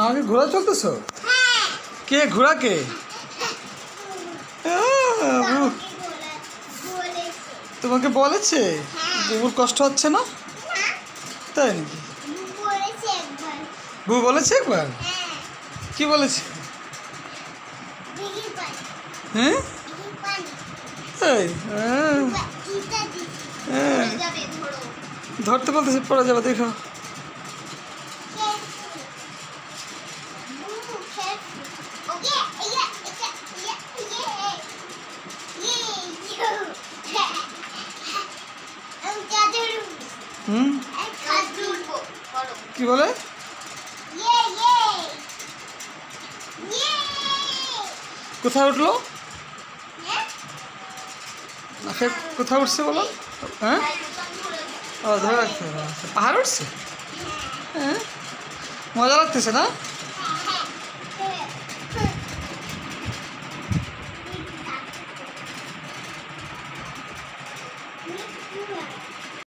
আমাকে ঘোড়া চলতেছো? কে ঘোড়া কে? তোমাকে বলেছে? বুবুর কষ্ট হচ্ছে না? তাই নাকি? বুবু বলেছে একবার? কি বলেছে? হ্যাঁ তাই? ধরতে বলতেছে, পড়া যাবে, দেখো। কি বলে? কোথায় উঠলো? কোথায় উঠছে বলো? হ্যাঁ, ও ধরে রাখতে হবে। পাহাড় উঠছে? হ্যাঁ, মজা লাগতেছে না?